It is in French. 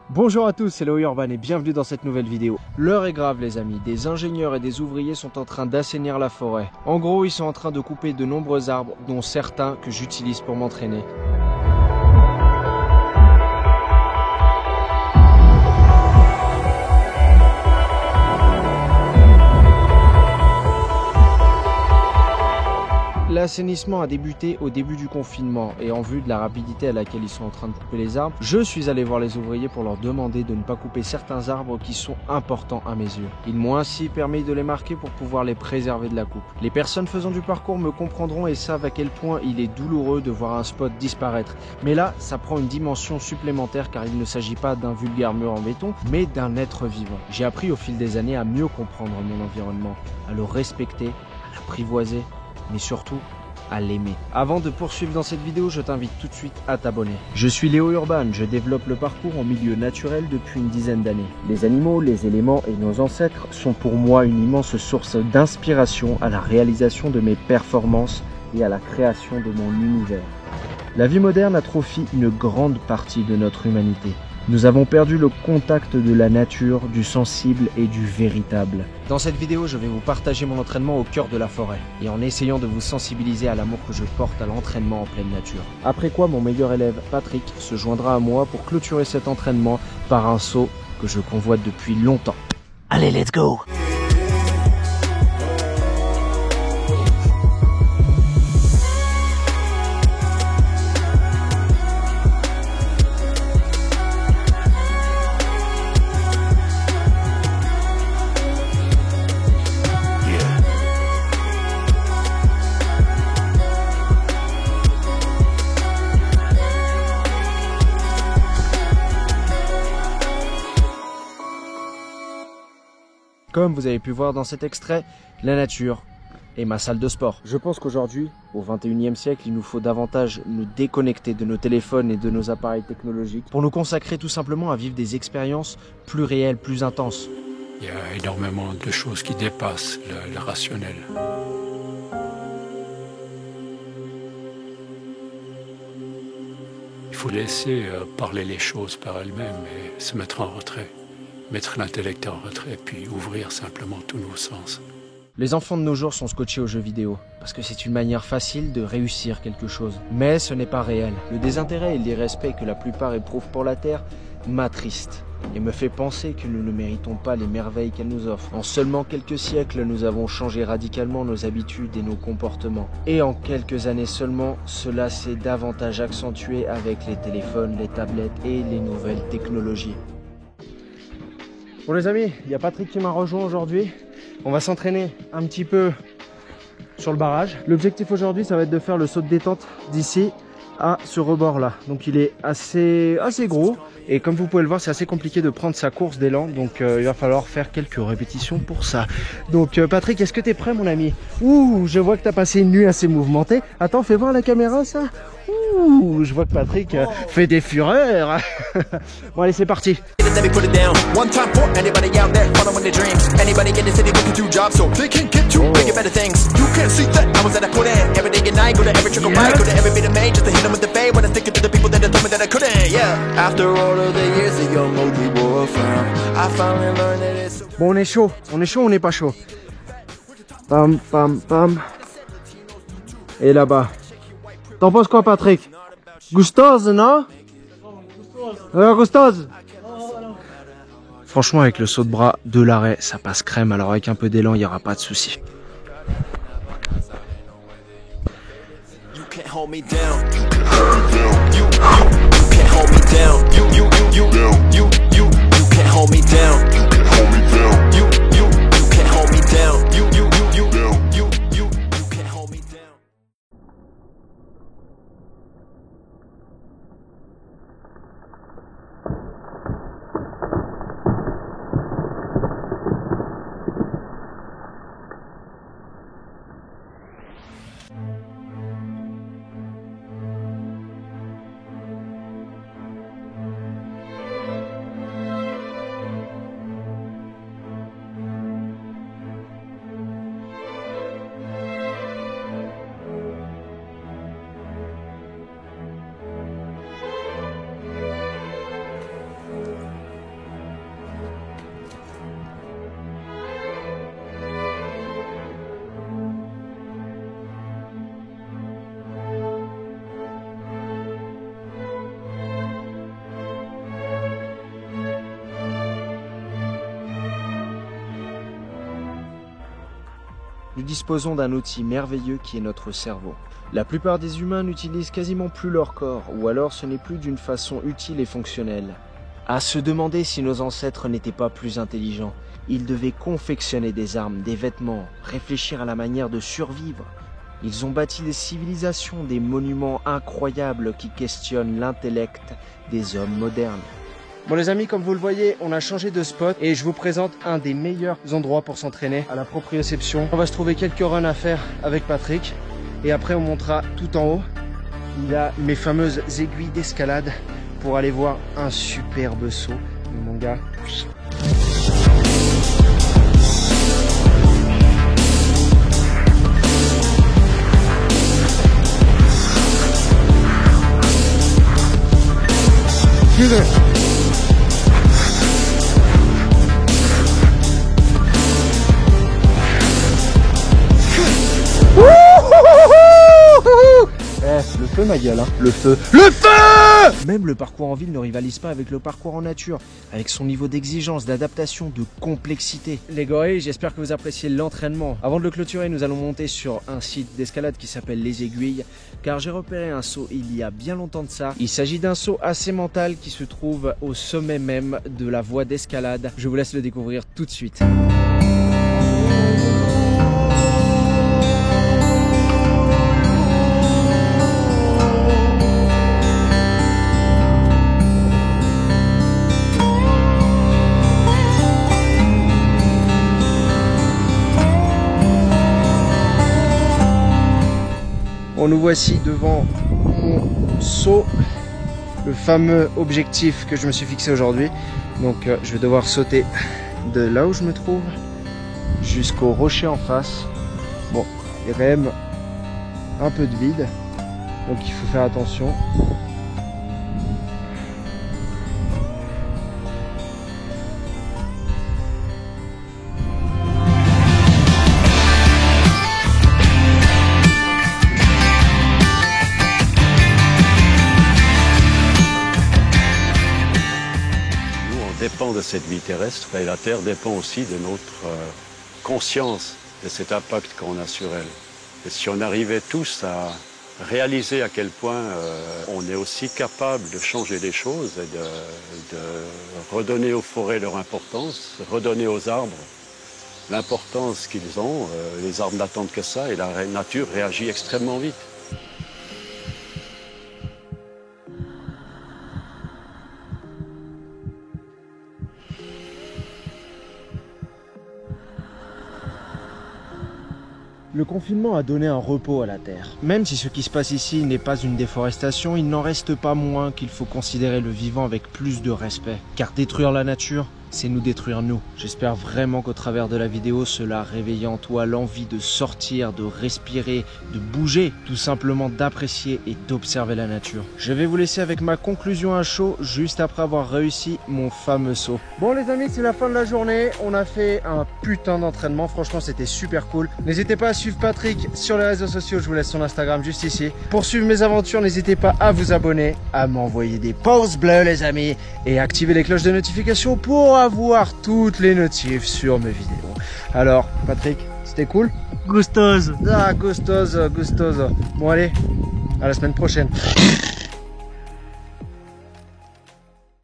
Bonjour à tous, c'est Léo Urban et bienvenue dans cette nouvelle vidéo. L'heure est grave les amis, des ingénieurs et des ouvriers sont en train d'assainir la forêt. En gros, ils sont en train de couper de nombreux arbres, dont certains que j'utilise pour m'entraîner. L'assainissement a débuté au début du confinement et en vue de la rapidité à laquelle ils sont en train de couper les arbres, je suis allé voir les ouvriers pour leur demander de ne pas couper certains arbres qui sont importants à mes yeux. Ils m'ont ainsi permis de les marquer pour pouvoir les préserver de la coupe. Les personnes faisant du parcours me comprendront et savent à quel point il est douloureux de voir un spot disparaître. Mais là, ça prend une dimension supplémentaire car il ne s'agit pas d'un vulgaire mur en béton, mais d'un être vivant. J'ai appris au fil des années à mieux comprendre mon environnement, à le respecter, à l'apprivoiser, mais surtout à l'aimer. Avant de poursuivre dans cette vidéo, je t'invite tout de suite à t'abonner. Je suis Léo Urban, je développe le parcours en milieu naturel depuis une dizaine d'années. Les animaux, les éléments et nos ancêtres sont pour moi une immense source d'inspiration à la réalisation de mes performances et à la création de mon univers. La vie moderne atrophie une grande partie de notre humanité. Nous avons perdu le contact de la nature, du sensible et du véritable. Dans cette vidéo, je vais vous partager mon entraînement au cœur de la forêt et en essayant de vous sensibiliser à l'amour que je porte à l'entraînement en pleine nature. Après quoi, mon meilleur élève, Patrick, se joindra à moi pour clôturer cet entraînement par un saut que je convoite depuis longtemps. Allez, let's go! Comme vous avez pu voir dans cet extrait, la nature est ma salle de sport. Je pense qu'aujourd'hui, au XXIe siècle, il nous faut davantage nous déconnecter de nos téléphones et de nos appareils technologiques pour nous consacrer tout simplement à vivre des expériences plus réelles, plus intenses. Il y a énormément de choses qui dépassent le rationnel. Il faut laisser parler les choses par elles-mêmes et se mettre en retrait. Mettre l'intellect en retrait, puis ouvrir simplement tous nos sens. Les enfants de nos jours sont scotchés aux jeux vidéo, parce que c'est une manière facile de réussir quelque chose. Mais ce n'est pas réel. Le désintérêt et l'irrespect que la plupart éprouvent pour la Terre m'attriste et me fait penser que nous ne méritons pas les merveilles qu'elle nous offre. En seulement quelques siècles, nous avons changé radicalement nos habitudes et nos comportements. Et en quelques années seulement, cela s'est davantage accentué avec les téléphones, les tablettes et les nouvelles technologies. Bon les amis, il y a Patrick qui m'a rejoint aujourd'hui. On va s'entraîner un petit peu sur le barrage. L'objectif aujourd'hui, ça va être de faire le saut de détente d'ici à ce rebord là. Donc il est assez gros. Et comme vous pouvez le voir, c'est assez compliqué de prendre sa course d'élan. Donc il va falloir faire quelques répétitions pour ça. Donc Patrick, est-ce que tu es prêt mon ami? Ouh, je vois que tu as passé une nuit assez mouvementée. Attends, fais voir la caméra ça. Ouh, je vois que Patrick fait des fureurs. Bon allez, c'est parti. Bon, on est chaud, on n'est pas chaud. Pam, pam, pam. Et là-bas. T'en penses quoi, Patrick? Gustoz, non? Gustoz. Franchement, avec le saut de bras de l'arrêt, ça passe crème. Alors avec un peu d'élan, il n'y aura pas de souci. nous disposons d'un outil merveilleux qui est notre cerveau. La plupart des humains n'utilisent quasiment plus leur corps, ou alors ce n'est plus d'une façon utile et fonctionnelle. À se demander si nos ancêtres n'étaient pas plus intelligents. Ils devaient confectionner des armes, des vêtements, réfléchir à la manière de survivre. Ils ont bâti des civilisations, des monuments incroyables qui questionnent l'intellect des hommes modernes. Bon les amis, comme vous le voyez, on a changé de spot et je vous présente un des meilleurs endroits pour s'entraîner à la proprioception. On va se trouver quelques runs à faire avec Patrick et après on montera tout en haut. Il a mes fameuses aiguilles d'escalade pour aller voir un superbe saut. Mon gars. Le feu ma gueule, hein. Le feu. Le feu! Même le parcours en ville ne rivalise pas avec le parcours en nature, avec son niveau d'exigence, d'adaptation, de complexité. Les gorilles, j'espère que vous appréciez l'entraînement. Avant de le clôturer, nous allons monter sur un site d'escalade qui s'appelle Les Aiguilles, car j'ai repéré un saut il y a bien longtemps de ça. Il s'agit d'un saut assez mental qui se trouve au sommet même de la voie d'escalade. Je vous laisse le découvrir tout de suite. Bon, nous voici devant mon saut, le fameux objectif que je me suis fixé aujourd'hui. Donc je vais devoir sauter de là où je me trouve jusqu'au rocher en face. Bon, il y a quand même un peu de vide, donc il faut faire attention. Dépend de cette vie terrestre et la Terre dépend aussi de notre conscience de cet impact qu'on a sur elle. Et si on arrivait tous à réaliser à quel point on est aussi capable de changer les choses et de redonner aux forêts leur importance, redonner aux arbres l'importance qu'ils ont, les arbres n'attendent que ça et la nature réagit extrêmement vite. Le confinement a donné un repos à la Terre. Même si ce qui se passe ici n'est pas une déforestation, il n'en reste pas moins qu'il faut considérer le vivant avec plus de respect. Car détruire la nature, c'est nous détruire nous. J'espère vraiment qu'au travers de la vidéo, cela a réveillé en toi l'envie de sortir, de respirer, de bouger, tout simplement d'apprécier et d'observer la nature. Je vais vous laisser avec ma conclusion à chaud, juste après avoir réussi mon fameux saut. Bon les amis, c'est la fin de la journée. On a fait un putain d'entraînement. Franchement, c'était super cool. N'hésitez pas à suivre Patrick sur les réseaux sociaux. Je vous laisse son Instagram juste ici. Pour suivre mes aventures, n'hésitez pas à vous abonner, à m'envoyer des pouces bleus les amis, et activer les cloches de notification pour avoir toutes les notifs sur mes vidéos. Alors, Patrick, c'était cool? Gustoso. Ah, gustoso, gustoso. Bon allez, à la semaine prochaine.